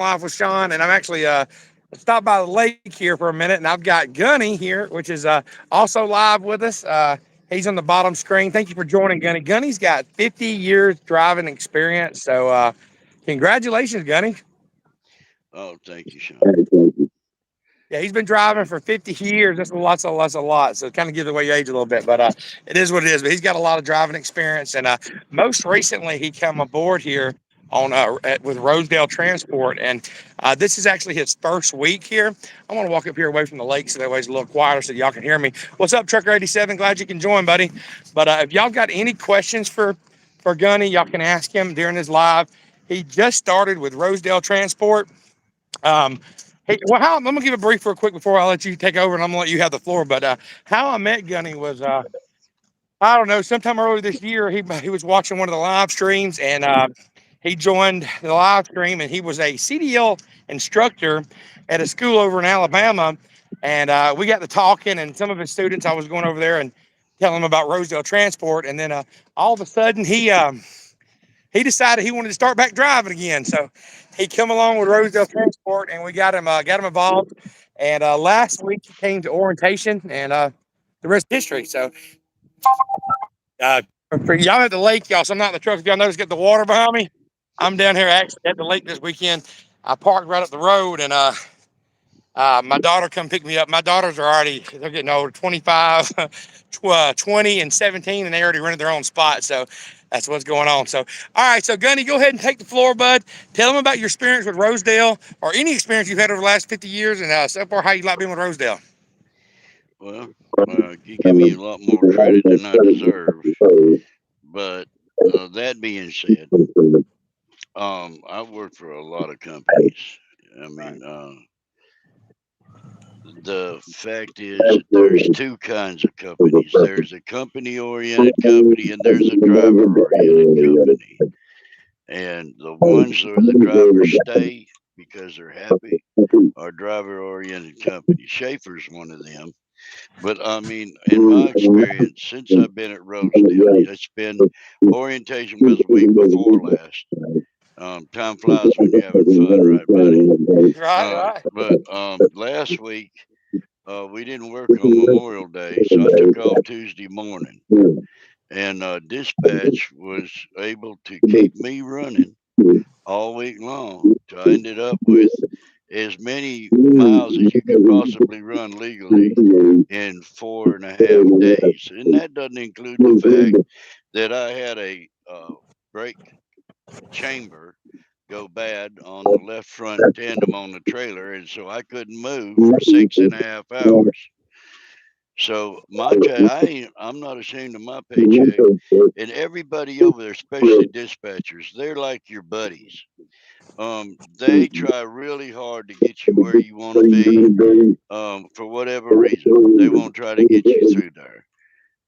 Live with Sean, and I'm actually stopped by the lake here for a minute, and I've got Gunny here, which is also live with us. He's on the bottom screen. Thank you for joining, Gunny. Gunny's got 50 years driving experience, so congratulations, Gunny. Oh, thank you, Sean. Yeah, he's been driving for 50 years. That's a lot. So it kind of gives away your age a little bit, but it is what it is. But he's got a lot of driving experience, and most recently he came aboard here on with Rosedale Transport, and this is actually his first week here. I want to walk up here away from the lake so that way it's a little quieter so y'all can hear me. What's up, Trucker 87? Glad you can join, buddy. But if y'all got any questions for Gunny, y'all can ask him during his live. He just started with Rosedale Transport. Um, Hey, well, I'm gonna give a brief real quick before I let you take over, and I'm gonna let you have the floor. But how I met Gunny was, I don't know, sometime earlier this year, he was watching one of the live streams, and he joined the live stream, and he was a CDL instructor at a school over in Alabama, and we got to talking, and some of his students, I was going over there and telling him about Rosedale Transport, and then all of a sudden he decided he wanted to start back driving again. So he come along with Rosedale Transport, and we got him involved. And last week he came to orientation, and the rest is history. So uh, for y'all at the lake, y'all. So I'm not in the truck. If y'all notice, get the water behind me. I'm down here actually at the lake this weekend. I parked right up the road, and my daughter come pick me up. My daughters are already, they're getting older, 25, 20 and 17, and they already rented their own spot. So that's what's going on. So, all right. So Gunny, go ahead and take the floor, bud. Tell them about your experience with Rosedale or any experience you've had over the last 50 years and so far how you like being with Rosedale. Well, you give me a lot more credit than I deserve. But that being said, I've worked for a lot of companies. I Right. mean, the fact is that there's two kinds of companies. There's a company-oriented company, and there's a driver-oriented company. And the ones where the drivers stay because they're happy are driver-oriented companies. Schaefer's one of them. But I mean, in my experience, since I've been at Rosedale, it's been orientation was the week before last. Time flies when you're having fun, right, buddy? Right, right. But last week we didn't work on Memorial Day, so I took off Tuesday morning, and dispatch was able to keep me running all week long. So I ended up with as many miles as you could possibly run legally in 4.5 days. And that doesn't include the fact that I had a brake chamber go bad on the left front tandem on the trailer, and so I couldn't move for 6.5 hours. So I'm not ashamed of my paycheck, and everybody over there, especially dispatchers, they're like your buddies. They try really hard to get you where you want to be. For whatever reason, they won't try to get you through there.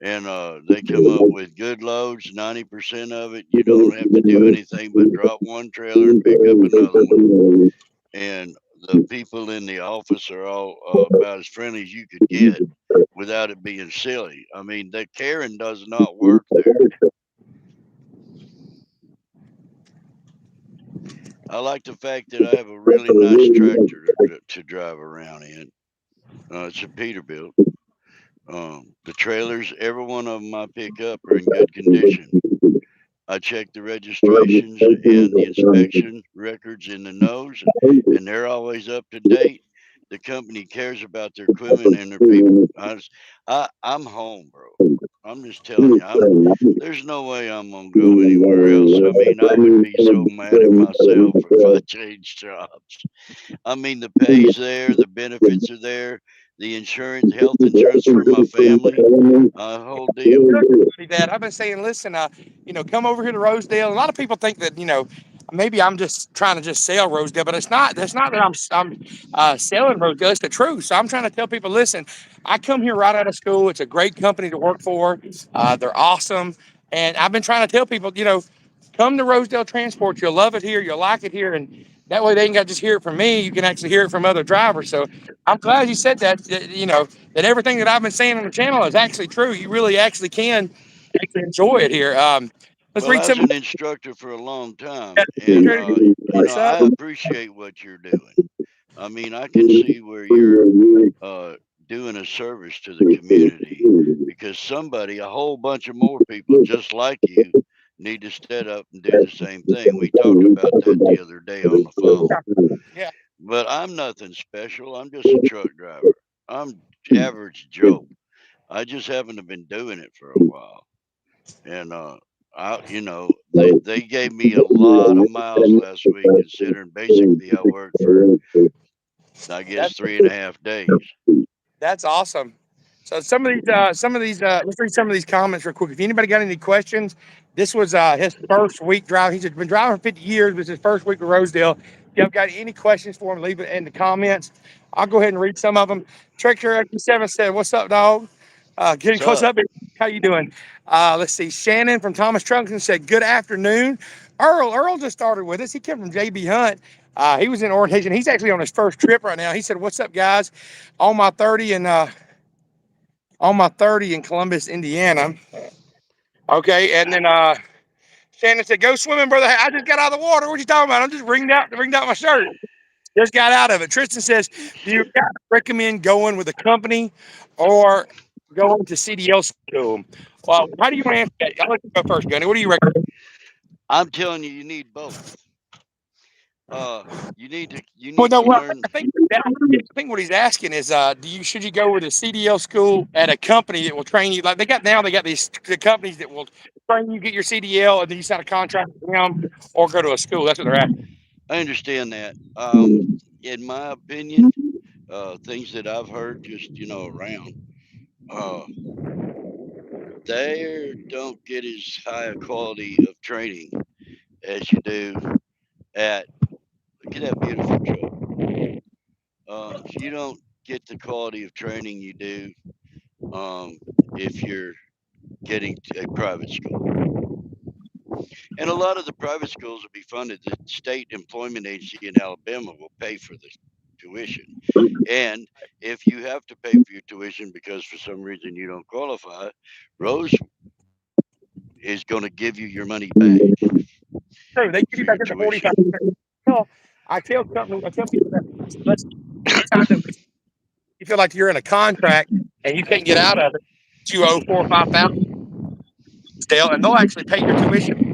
And they come up with good loads. 90% of it, you don't have to do anything but drop one trailer and pick up another one. And the people in the office are all about as friendly as you could get without it being silly. I mean, the Karen does not work there. I like the fact that I have a really nice tractor to drive around in. It's a Peterbilt. The trailers, every one of them I pick up are in good condition. I check the registrations and the inspection records in the nose, and they're always up to date. The company cares about their equipment and their people. I'm home, bro. I'm just telling you, there's no way I'm gonna go anywhere else. I mean, I would be so mad at myself if I changed jobs. I mean, the pay's there, the benefits are there, the insurance, health insurance for my family, whole deal. That I've been saying, listen, come over here to Rosedale. A lot of people think that, maybe I'm just trying to just sell Rosedale, but it's not. That's not that I'm selling Rosedale. It's the truth. So I'm trying to tell people, listen, I come here right out of school. It's a great company to work for. They're awesome, and I've been trying to tell people, come to Rosedale Transport. You'll love it here. You'll like it here, and that way they ain't got to just hear it from me. You can actually hear it from other drivers. So I'm glad you said that. That everything that I've been saying on the channel is actually true. You really actually can actually enjoy it here. Let's Well, read as some. an instructor for a long time, and What's I up? appreciate what you're doing. I mean, I can see where you're uh, doing a service to the community because somebody, a whole bunch of more people just like you, need to step up and do the same thing. We talked about that the other day on the phone. Yeah. But I'm nothing special. I'm just a truck driver. I'm average Joe. I just haven't have been doing it for a while, and they gave me a lot of miles last week, considering basically I worked for I guess That's 3.5 days. That's awesome. So let's read some of these comments real quick. If anybody got any questions, this was his first week driving. He's been driving for 50 years. This is his first week with Rosedale. If y'all got any questions for him, leave it in the comments. I'll go ahead and read some of them. Trictor 7 said, "What's up, dog? Getting What's close up? up. How you doing?" Let's see. Shannon from Thomas Trunks said, "Good afternoon." Earl just started with us. He came from JB Hunt. He was in orientation. He's actually on his first trip right now. He said, "What's up, guys? On my 30 and on my 30 in Columbus, Indiana." Okay, and then Shannon said, "Go swimming, brother. Hey, I just got out of the water. What you talking about? I'm just wringed out my shirt. Just got out of it." Tristan says, "Do you guys recommend going with a company or going to CDL school?" Well, how do you want to answer that? I'll let you go first, Gunny. What do you recommend? I'm telling you, you need both. You Well, need no, to well, learn. I think what he's asking is, should you go with a CDL school at a company that will train you? Like they got these the companies that will train you, get your CDL, and then you sign a contract with them, or go to a school. That's what they're asking. I understand that. In my opinion, things that I've heard just around, uh, they don't get as high a quality of training as you do at look at that beautiful truck. You don't get the quality of training you do um, if you're getting a private school. And a lot of the private schools will be funded. The state employment agency in Alabama will pay for the tuition. And if you have to pay for your tuition because for some reason you don't qualify, Rose is going to give you your money back True, they give for you your back up to tuition. 45%. Well, I tell people that let's anytime that you feel like you're in a contract and you can't get out of it, you owe 4 or 5 thousand still, and they'll actually pay your tuition.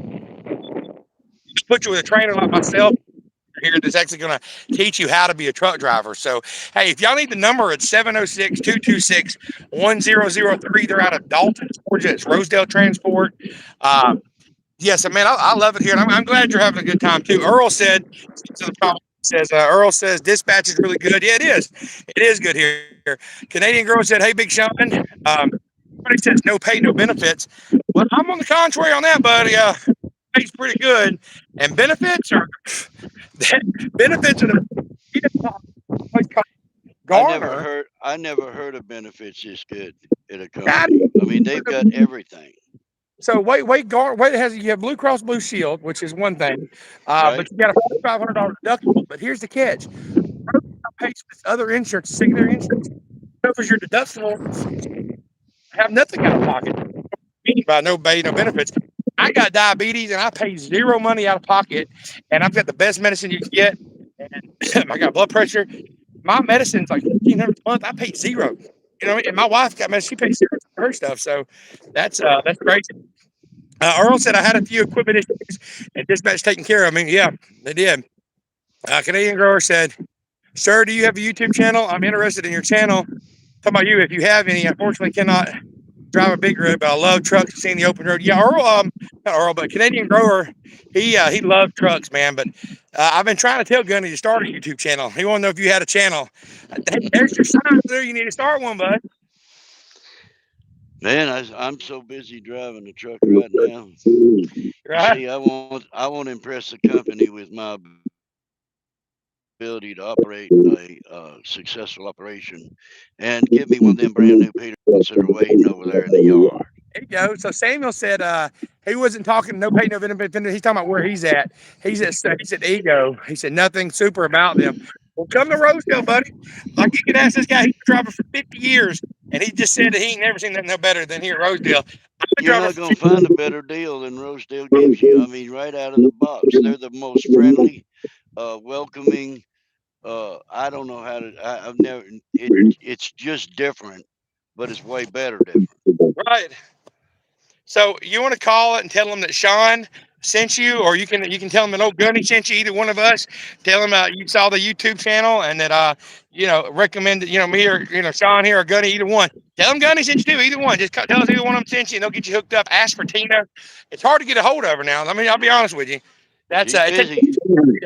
Put you with a trainer like myself here that's actually going to teach you how to be a truck driver. So, hey, if y'all need the number, it's 706-226-1003. They're out of Dalton, Georgia. It's Rosedale Transport. Uh, yes, man, I love it here. And I'm glad you're having a good time too. Earl says dispatch is really good. Yeah, it is. It is good here. Canadian Girl said, "Hey, Big Sean." Somebody says no pay, no benefits. Well, I'm on the contrary on that, buddy. Pays pretty good, and benefits are benefits are the Garner. I never heard of benefits this good at a God, company. I mean, they've got everything, so wait has you have Blue Cross Blue Shield, which is one thing, but right? you got a $4,500 deductible. But here's the catch: pays this other insurance, secondary insurance, covers your deductible. Have nothing out of pocket. By no pay, no benefits. I got diabetes and I pay zero money out of pocket, and I've got the best medicine you can get. And I got blood pressure. My medicine's like 1,500 a month. I pay zero. You know, and my wife got medicine. She pays zero for her stuff. So that's crazy. Earl said I had a few equipment issues and dispatch taken care of. I mean, yeah, they did. Canadian Grower said, "Sir, do you have a YouTube channel? I'm interested in your channel. Talking about you, if you have any, unfortunately cannot drive a big rig, but I love trucks and seeing the open road." Yeah, Earl, not Earl, but Canadian Grower, he loved trucks, man. But I've been trying to tell Gunny to start a YouTube channel. He want to know if you had a channel. There's your sign there. You need to start one, bud. Man, I'm so busy driving the truck right now. You Right? see, I want to impress the company with my ability to operate a successful operation, and give me one of them brand new Peterbilts that are waiting over there in the yard. There you go. So Samuel said he wasn't talking no pay no benefit. He's talking about where he's at. He's at Ego. He said nothing super about them. Well, come to Rosedale, buddy. Like you could ask this guy. He's been driving for 50 years, and he just said that he ain't never seen nothing no better than here at Rosedale. been You're driving not for going to find a better deal than Rosedale gives you. I mean, right out of the box, they're the most friendly, welcoming. I don't know how to. I've never. It's just different, but it's way better different. right. So you want to call it and tell them that Sean sent you, or you can tell them that old Gunny sent you. Either one of us. Tell them you saw the YouTube channel and that recommend me or Sean here or Gunny. Either one. Tell them Gunny sent you too. Either one. Just tell us either one of them sent you, and they'll get you hooked up. Ask for Tina. It's hard to get a hold of her now. I mean, I'll be honest with you. That's She's it takes busy.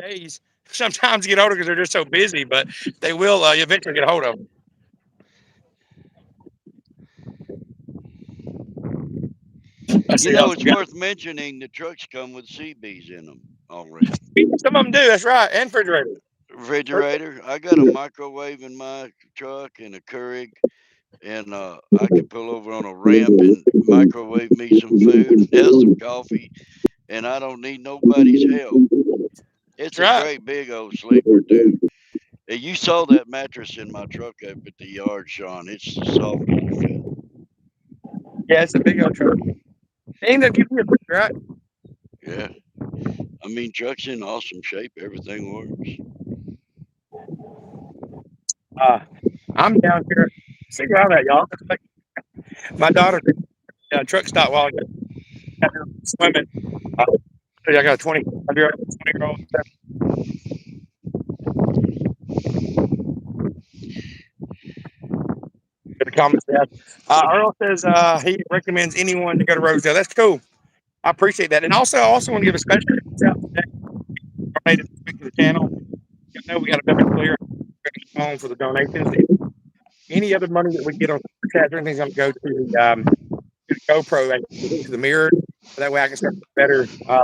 days sometimes to get older because they're just so busy, but they will eventually get a hold of them. I You see know, y'all it's forgot. worth mentioning the trucks come with CBs in them already. Some of them do. That's right. And refrigerator. Refrigerator. I got a microwave in my truck and a Keurig, and I could pull over on a ramp and microwave me some food, have some coffee, and I don't need nobody's help. It's That's a right. great big old sleeper too. You saw that mattress in my truck up at the yard, Sean. It's the softest you feel. Yeah, it's a big old truck. They end up giving you a break, right? Yeah. I mean, truck's in awesome shape. Everything works. Uh, I'm down here. Figure out that, y'all. Like, my daughter truck stop while I got her swimming. Uh, I got a 20-year-old in the comments there. Earl says he recommends anyone to go to Rosedale. That's cool. I appreciate that. And also, I also want to give a special shout out today. Donated this week to the channel. I know we got a better clear on for the donations. Any other money that we get on the chat, everything's going to go to the GoPro, to the mirror. That way I can start better, a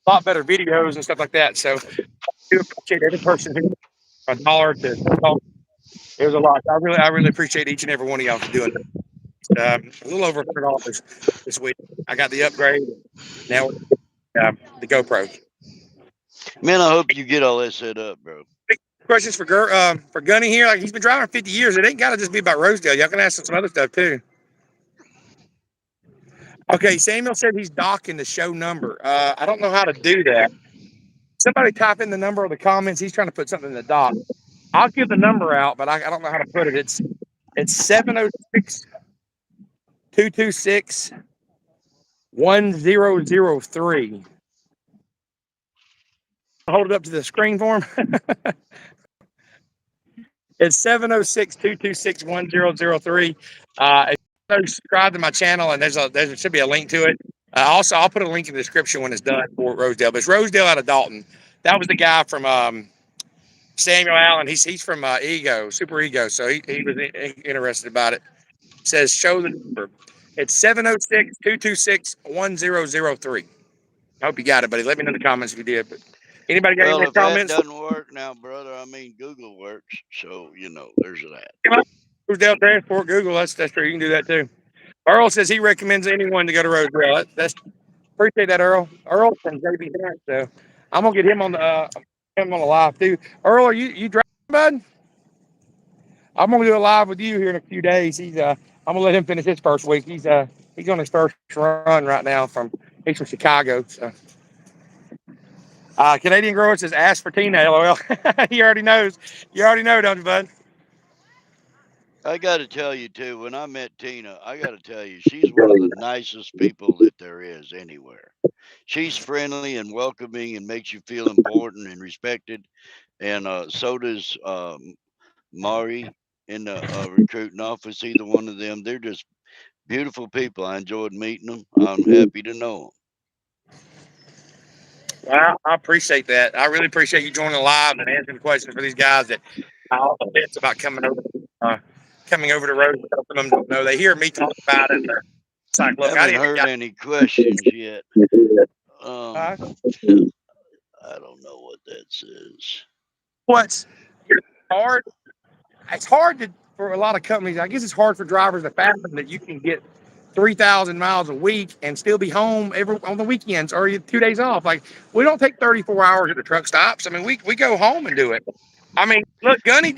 lot better videos and stuff like that. So I do appreciate every person who $1 to $10. It was a lot. I really appreciate each and every one of y'all for doing it. A little over $100 this week. I got the upgrade. Now the GoPro. Man, I hope you get all that set up, bro. Questions for Gunny here. Like he's been driving 50 years. It ain't got to just be about Rosedale. Y'all can ask him some other stuff too. Okay, Samuel said he's docking the show number. I don't know how to do that. Somebody type in the number or the comments. He's trying to put something in the doc. I'll give the number out, but I don't know how to put it. It's 706-226-1003. Hold it up to the screen for him. It's 706-226-1003. If you subscribe to my channel, and there should be a link to it. Also, I'll put a link in the description when it's done for Rosedale. But it's Rosedale out of Dalton. That was the guy from Samuel Allen. He's from Ego, Super Ego. So he was interested about it. It says show the number. It's 706-226-1003. I hope you got it, buddy. Let me know in the comments if you did. But anybody got any Well, more if that comments? doesn't work now, brother, I mean, Google works. So, there's that. Rosedale Transport, Google. That's true. You can do that too. Earl says he recommends anyone to go to Rosedale. That's appreciate that, Earl. Earl from JB Hunt, so I'm gonna get him on the live too. Earl, are you driving, bud? I'm gonna do a live with you here in a few days. I'm gonna let him finish his first week. He's on his first run right now he's from Chicago. So Canadian Grower says ask for Tina, LOL. He already knows. You already know, don't you, bud? I got to tell you, too, when I met Tina, I got to tell you, she's one of the nicest people that there is anywhere. She's friendly and welcoming and makes you feel important and respected. And so does Mari in the recruiting office. Either one of them. They're just beautiful people. I enjoyed meeting them. I'm happy to know them. Well, I appreciate that. I really appreciate you joining live and answering questions for these guys that I also fits about coming over to Rose. Some of them don't know. They hear me talk about it. And it's like, look, I Haven't didn't heard got any questions yet. Um, uh, I don't know what that says. what's hard. It's hard for a lot of companies. I guess it's hard for drivers to fathom that you can get 3,000 miles a week and still be home every on the weekends or 2 days off. Like we don't take 34 hours at the truck stops. I mean, we go home and do it. I mean, look, Gunny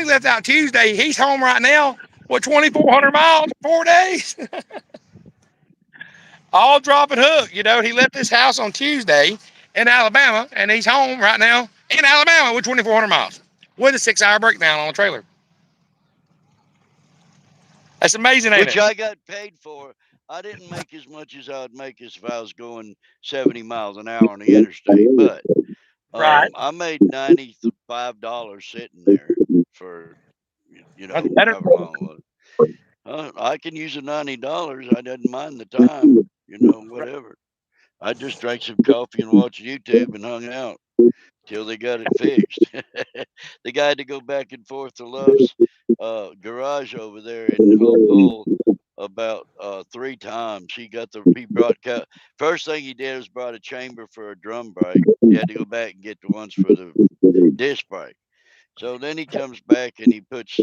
left out Tuesday. He's home right now. What 2,400 miles in 4 days? all drop and hook. He left this house on Tuesday in Alabama, and he's home right now in Alabama with 2,400 miles with a 6-hour breakdown on a trailer. That's amazing, ain't Which it? I got paid for. I didn't make as much as I would make if I was going 70 miles an hour on the interstate, but Right. I made $95 sitting there for That's better. however long it was. I can use the $90. I didn't mind the time, whatever. I just drank some coffee and watched YouTube and hung out till they got it fixed. The guy had to go back and forth to Love's garage over there in Hope Hull about 3 times. He brought first thing he did was brought a chamber for a drum brake. He had to go back and get the ones for the disc brake. So then he comes back and he puts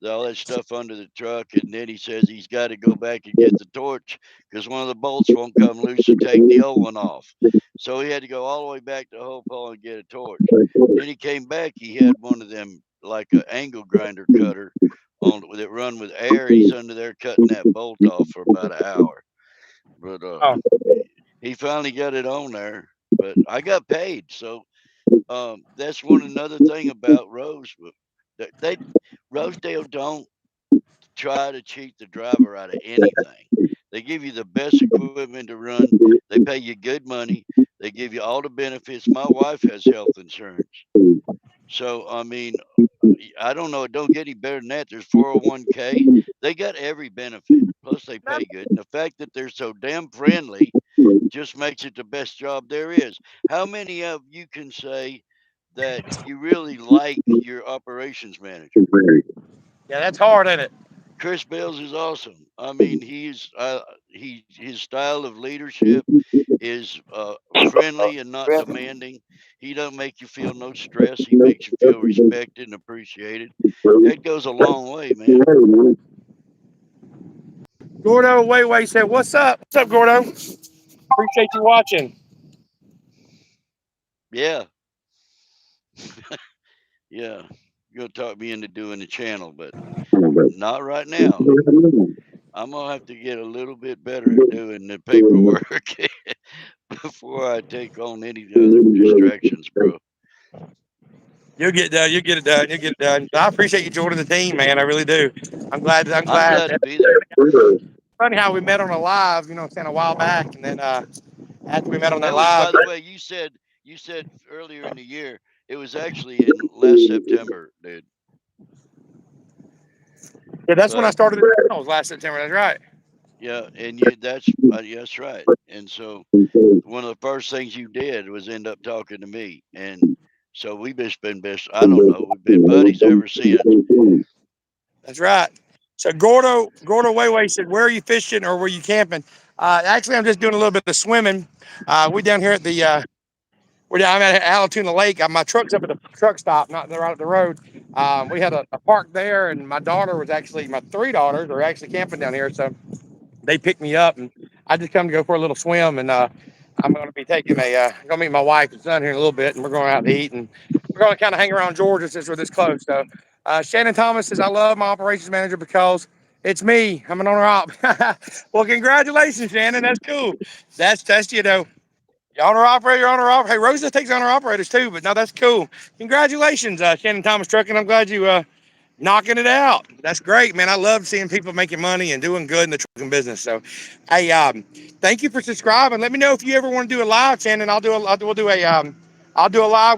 all that stuff under the truck, and then he says he's got to go back and get the torch because one of the bolts won't come loose to take the old one off. So he had to go all the way back to Hope Hall and get a torch. Then he came back. He had one of them like an angle grinder cutter on that run with air. He's under there cutting that bolt off for about an hour. But Oh, he finally got it on there. But I got paid, so that's one another thing about They Rosedale don't try to cheat the driver out of anything. They give you the best equipment to run. They pay you good money. They give you all the benefits. My wife has health insurance. So I mean, I don't know. It don't get any better than that. There's 401k. They got every benefit. Plus they pay good. And the fact that they're so damn friendly just makes it the best job there is. How many of you can say that you really like your operations manager? yeah, that's hard, ain't it? Chris Bales is awesome. I mean, his style of leadership is friendly and not demanding. He don't make you feel no stress. He makes you feel respected and appreciated. That goes a long way, man. Gordo Wayway said, "What's up? What's up, Gordo? Appreciate you watching." Yeah, yeah. You're gonna talk me into doing the channel, but not right now. I'm gonna have to get a little bit better at doing the paperwork before I take on any other distractions, bro. You'll get done. You'll get it done. You'll get it done. I appreciate you joining the team, man. I really do. I'm glad. I'm I'm glad. glad to be there. Funny how we met on a live, saying a while back, and then after we met on that That was, live, by the way, you said earlier in the year. It was actually in last September, dude. yeah, that's when I But started the channel. Was last September. That's right. yeah, and that's right. And so one of the first things you did was end up talking to me, and so we've just been best. I don't know, we've been buddies ever since. That's right. So Gordo Wayway said, "Where are you fishing or were you camping?" Actually, I'm just doing a little bit of swimming. We down here at the I'm at Alatuna Lake. My truck's up at the truck stop, not right up the road. We had a park there, and my 3 daughters are actually camping down here. So they picked me up, and I just come to go for a little swim. And I'm going to be taking going to meet my wife and son here in a little bit, and we're going out to eat, and we're going to kind of hang around Georgia since we're this close. So Shannon Thomas says, "I love my operations manager because it's me. I'm an owner op." Well, congratulations, Shannon. That's cool. That's your owner operator, your owner operator. Hey, Rosa takes owner operators too, but no, that's cool. Congratulations, Shannon Thomas Trucking. I'm glad you knocking it out. That's great, man. I love seeing people making money and doing good in the trucking business. So, hey, thank you for subscribing. Let me know if you ever want to do a live, Shannon. I'll do a live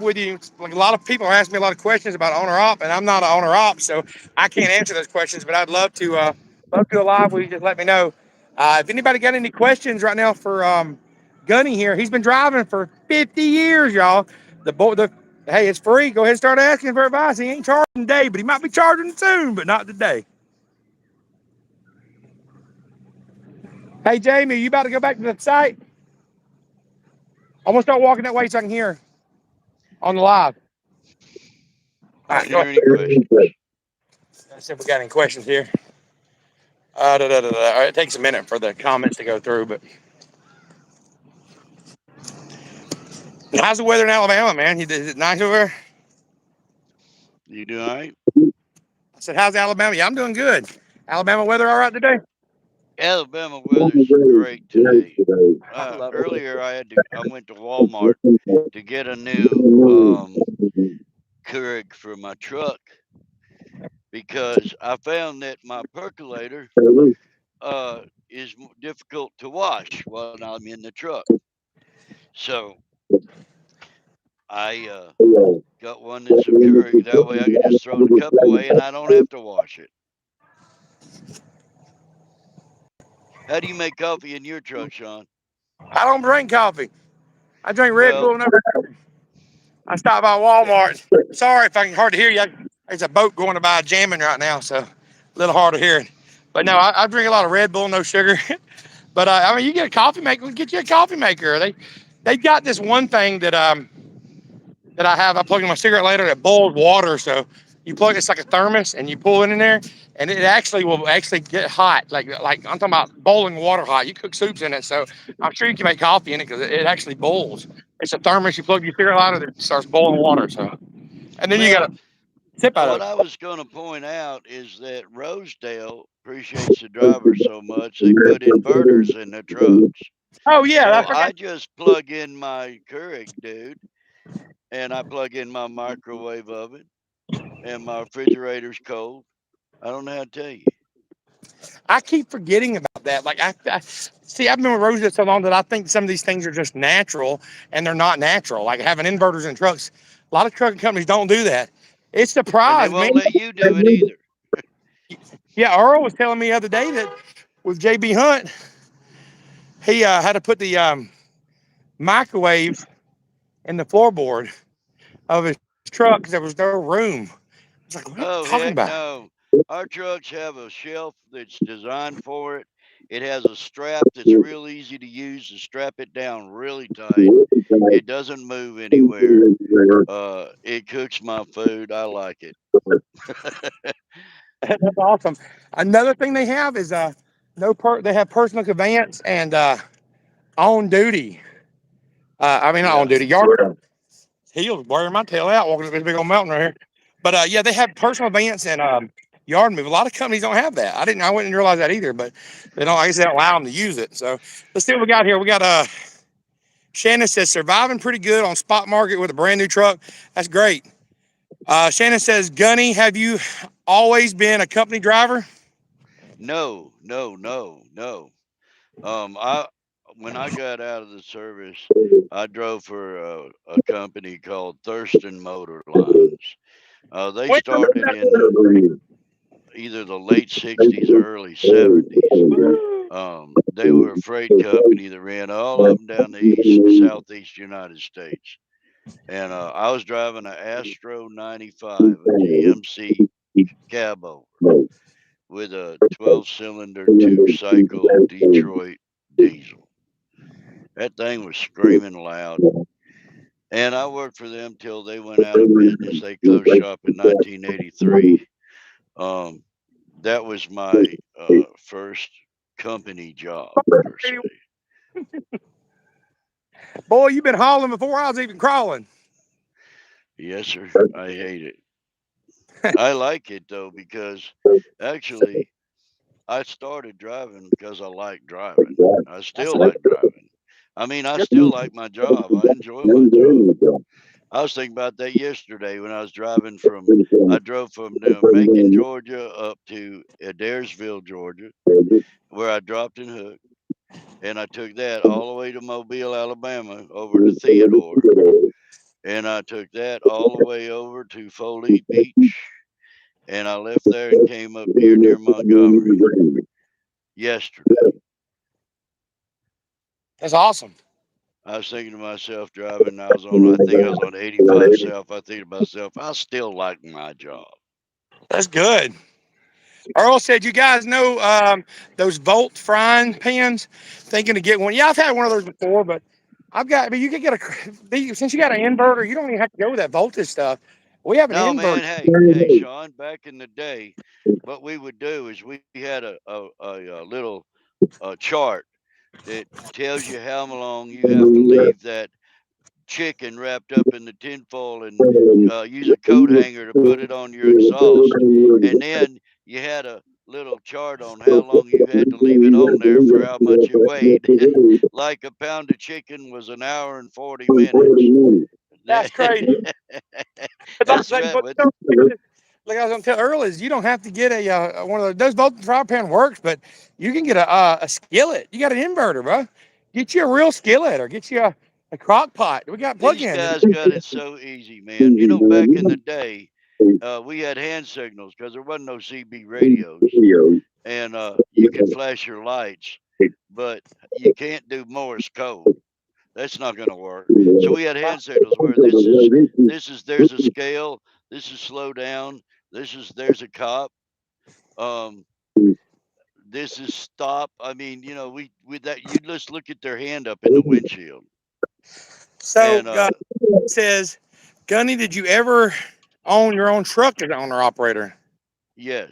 with you. Like a lot of people ask me a lot of questions about owner op, and I'm not an owner op, so I can't answer those questions. But I'd love to do a live with you. Just let me know. If anybody got any questions right now for Gunny here, he's been driving for 50 years, y'all. The Hey, it's free. Go ahead and start asking for advice. He ain't charging today, but he might be charging soon, but not today. Hey, Jamie, you about to go back to the site? I'm gonna start walking that way so I can hear on the live. I All didn't right, go hear any ahead. questions. Let's see if we got any questions here. All right, it takes a minute for the comments to go through, but how's the weather in Alabama, man? Is it nice over there? You doing all right? I said, how's Alabama? Yeah, I'm doing good. Alabama weather all right today? Alabama weather's great today. I love it. Earlier, I went to Walmart to get a new Keurig for my truck because I found that my percolator is difficult to wash while I'm in the truck. So I got one that's a Keurig. That way I can just throw the cup away and I don't have to wash it. How do you make coffee in your truck, Sean? I don't drink coffee. I drink Red Well, Bull. No, I stopped by Walmart. Sorry if I can hard to hear you. There's a boat going by jamming right now, so a little hard to hear. But no, I drink a lot of Red Bull, no sugar. But I mean, you get a coffee maker. We'll get you a coffee maker. They've got this one thing that I have. I plug in my cigarette lighter that boils water. So you plug it's like a thermos, and you pull it in there, and it actually will actually get hot. Like I'm talking about boiling water hot. You cook soups in it, so I'm sure you can make coffee in it because it actually boils. It's a thermos. You plug your cigarette lighter, it starts boiling water. So and then you got well, to sip out of what it. I was going to point out is that Rosedale appreciates the driver so much they put inverters in the trucks. Oh yeah, I So forgot. I just plug in my Keurig, dude, and I plug in my microwave oven, and my refrigerator's cold. I don't know how to tell you. I keep forgetting about that. Like I see, I've been with Rosie so long that I think some of these things are just natural, and they're not natural. Like having inverters in trucks. A lot of trucking companies don't do that. It And they surprised me. won't let you do it either. Yeah, Earl was telling me the other day that with JB Hunt, he had to put the microwave in the floorboard of his truck because there was no room. I was like, "What are you Oh, talking about?" heck no. Our trucks have a shelf that's designed for it. It has a strap that's real easy to use to strap it down really tight. It doesn't move anywhere. It cooks my food. I like it. That's awesome. Another thing they have is no per. They have personal conveyance and on duty. I mean, not on Yeah. duty. Yard. He was wearing my tail out walking up this big old mountain right here. But yeah, they have personal advance and yard move. A lot of companies don't have that. I didn't. I wouldn't realize that either. But they don't. I guess they don't allow them to use it. So let's see what we got here. We got Shannon says surviving pretty good on spot market with a brand new truck. That's great. Shannon says, Gunny, have you always been a company driver? No, no, no, no. I when I got out of the service, I drove for a company called Thurston Motor Lines. They Wait, started in either the late '60s or early '70s. They were a freight company that ran all up and down the southeast United States. And I was driving an Astro 95, a GMC cab over with a 12-cylinder two-cycle Detroit diesel. That thing was screaming loud. And I worked for them till they went out of business. They closed shop in 1983. Um, that was my first company job, per se. boy, you've been hauling before I was even crawling. Yes, sir. I hate it. I like it though because actually I started driving because I like driving. I That's still a like driving. I mean, I good. still like my job. I enjoy my job. I was thinking about that yesterday when I was driving from. I drove from Macon, Georgia, up to Adairsville, Georgia, where I dropped and hooked, and I took that all the way to Mobile, Alabama, over to Theodore, and I took that all the way over to Foley Beach, and I left there and came up here near Montgomery yesterday. That's awesome. I was thinking to myself driving. I think I was on 85 South. I think to myself, I still like my job. That's good. Earl said, "You guys know those Volt frying pans? Thinking to get one? Yeah, I've had one of those before, but I've got. But you can get since you got an inverter, you don't even have to go with that voltage stuff. We have an No, inverter. man. Hey, Sean. Back in the day, what we would do is we had a little chart that tells you how long you have to leave that chicken wrapped up in the tinfoil and use a coat hanger to put it on your exhaust. And then you had a little chart on how long you had to leave it on there for how much it weighed. Like a pound of chicken was an hour and 40 minutes. That's crazy. But That's right. But like I was gonna tell earlier, is you don't have to get a one of those. Both fry pan works, but you can get a skillet. You got an inverter, bro. Get you a real skillet or get you a crock pot. We got these plug-ins. guys got it so easy, man. You know, back in the day, we had hand signals because there wasn't no CB radios, and you could flash your lights, but you can't do Morse code. That's not going to work. So we had hand signals where there's a scale, this is slow down, there's a cop, um, this is stop. I mean, you know, we with that you just look at their hand up in the windshield, So and says, Gunny, did you ever own your own truck as an owner operator? yes,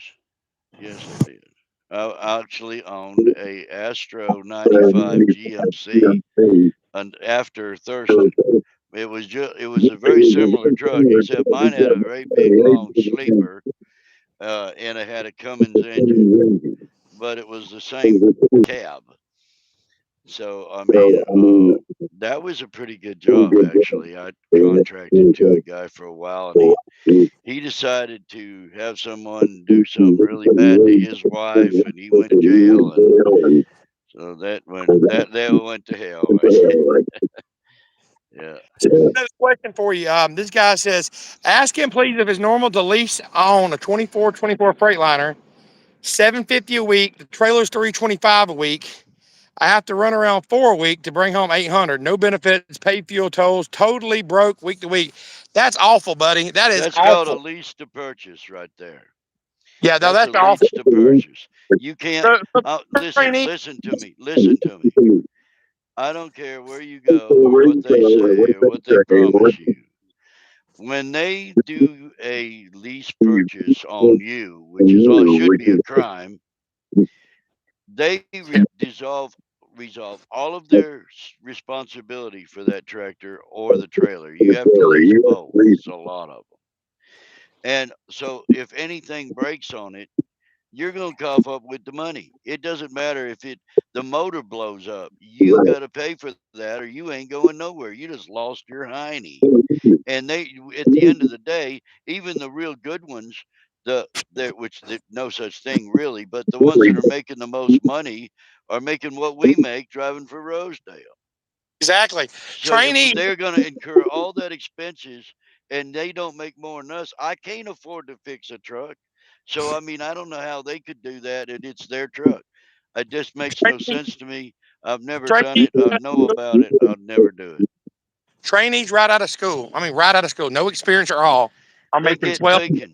yes, I did. I actually owned a Astro '95 GMC, and after Thurston. It was a very similar truck, except mine had a very big long sleeper, and it had a Cummins engine, but it was the same cab. So I mean, that was a pretty good job actually. I contracted to a guy for a while, and he decided to have someone do something really bad to his wife, and he went to jail, and so that went to hell. Yeah. So another question for you. This guy says, ask him please if it's normal to lease on a 24 Freightliner, 750 a week. The trailer's 325 a week. I have to run around 4 a week to bring home 800. No benefits, paid fuel tolls, totally broke week to week. That's awful, buddy. That is That's called a awful. lease to purchase right there. Yeah, no, That's a that's awful. lease to purchase. You can't So, listen. trainee, Listen to me. Listen to me. I don't care where you go or what they say or what they promise you. When they do a lease purchase on you, which is all should be a crime, they resolve all of their responsibility for that tractor or the trailer. You have to lease both. It's a lot of them. And so if anything breaks on it, you're going to cough up with the money. It doesn't matter if the motor blows up. You got to pay for that, or you ain't going nowhere. You just lost your hiney. And at the end of the day, even the real good ones, no such thing really, but the ones that are making the most money are making what we make driving for Rosedale. exactly. So Trainee, they're going to incur all that expenses, and they don't make more than us. I can't afford to fix a truck. So I mean, I don't know how they could do that, and it's their truck. It just makes no trainee, sense to me. I've never done trainee, it. I know about it. I'll never do it. trainees right out of school. I mean, right out of school, no experience at all. I'm They're making getting 12 taken.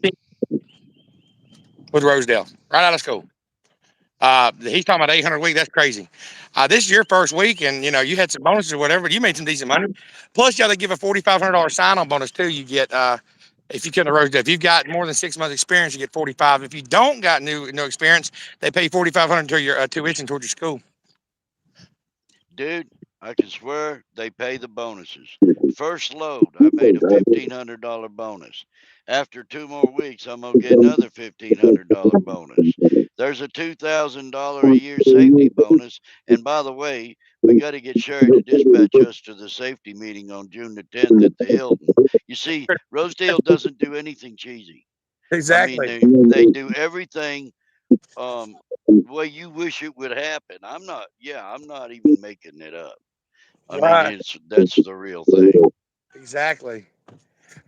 with Rosedale, right out of school. He's talking about 800 a week. That's crazy. This is your first week, and you had some bonuses or whatever. But you made some decent money. Plus, you got to give a $4,500 sign-on bonus too. You get if you come to Rosedale. If you've got more than 6 months experience, you get 45. If you don't got no experience, they pay 4,500 to your tuition towards your school. Dude, I can swear they pay the bonuses. First load, I made a $1,500 bonus. After 2 more weeks, I'm gonna get another $1,500 bonus. There's a $2,000 a year safety bonus. And by the way, we got to get Sherry to dispatch us to the safety meeting on June the 10th at the Hilton. You see, Rosedale doesn't do anything cheesy. I mean, Exactly. they do everything the way you wish it would happen. I'm not even making it up. I mean, Right. that's the real thing. Exactly.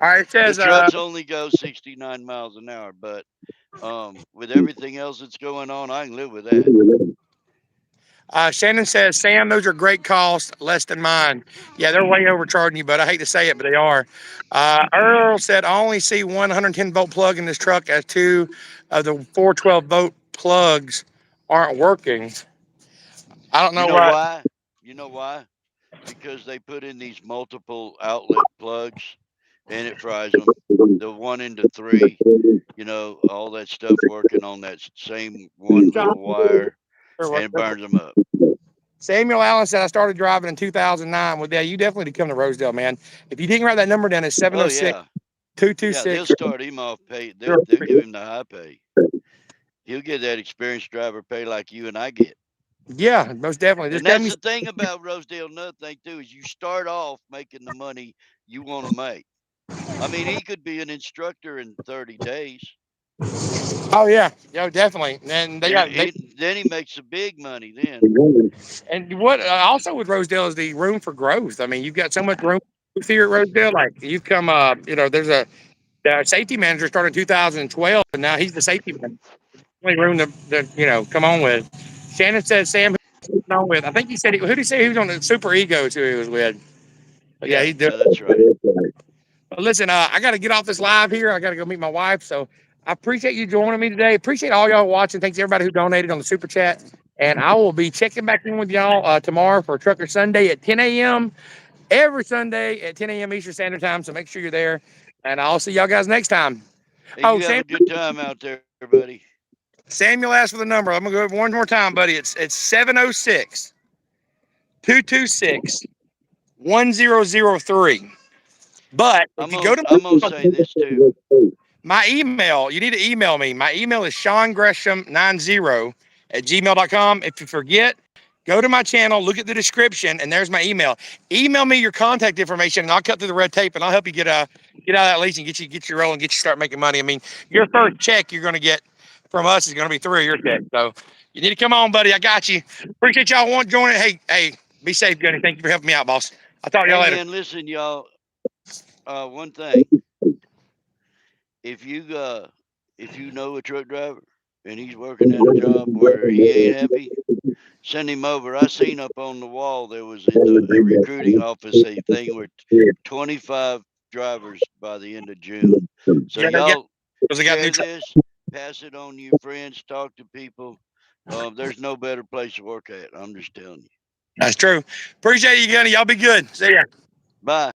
All right. It The says trucks only go 69 miles an hour, but with everything else that's going on, I can live with that. Shannon says, Sam, those are great costs, less than mine. Yeah, they're way overcharging you, but I hate to say it, but they are. Earl said, I only see 110-volt plug in this truck as two of the 412-volt plugs aren't working. I don't You know know why. why? You know why? Because they put in these multiple outlet plugs and it fries them. The 1 into 3, all that stuff working on that same one little wire and it burns them up. Samuel Allen said, I started driving in 2009. Well, yeah, you definitely come to Rosedale, man. If you didn't write that number down, it's Oh 706 yeah, yeah. They'll 226. start him off pay. They'll give him the high pay. He'll get that experienced driver pay like you and I get. Yeah, most definitely. Just And tell that's me. the thing about Rosedale. Another thing too is you start off making the money you want to make. I mean, he could be an instructor in 30 days, Oh yeah, yeah, definitely. And they and got they. then he makes the big money then. And what also with Rosedale is the room for growth. I mean, you've got so much room here at Rosedale. Like you've come up, there's a the safety manager started in 2012, and now he's the safety manager. Only room to come on with. Shannon said Sam who's on with. I think he said who did he say he was on the Super Egos who he was with. But yeah, Yeah, he's doing. yeah, that's right. But listen, I got to get off this live here. I got to go meet my wife. So I appreciate you joining me today. Appreciate all y'all watching. Thanks to everybody who donated on the super chat. And I will be checking back in with y'all tomorrow for Trucker Sunday at 10 a.m. every Sunday at 10 a.m. Eastern Standard Time. So make sure you're there. And I'll see y'all guys next time. Hey, Oh, you have a good time out there, buddy. Samuel asked for the number. I'm going to go over one more time, buddy. It's 706 226 1003. But if you go to I'm gonna say this too. my email, you need to email me. My email is SeanGresham90 at gmail.com. If you forget, go to my channel, look at the description, and there's my email. Email me your contact information, and I'll cut through the red tape, and I'll help you get out of that lease and get you rolling, get you start making money. I mean, your first check you're going to get from us is going to be 3 of your checks. So you need to come on, buddy. I got you. Appreciate y'all joining. Hey, be safe, Gunny. Thank you for helping me out, boss. I'll talk to y'all Hey later. man, listen, y'all. One thing. If you know a truck driver and he's working at a job where he ain't happy, send him over. I seen up on the wall there was in the recruiting office a thing where 25 drivers by the end of June. So Yeah, y'all because I got new share truck. this, pass it on to your friends, talk to people. There's no better place to work at. I'm just telling you. That's true. Appreciate you, Gunny. Y'all be good. See ya. Bye.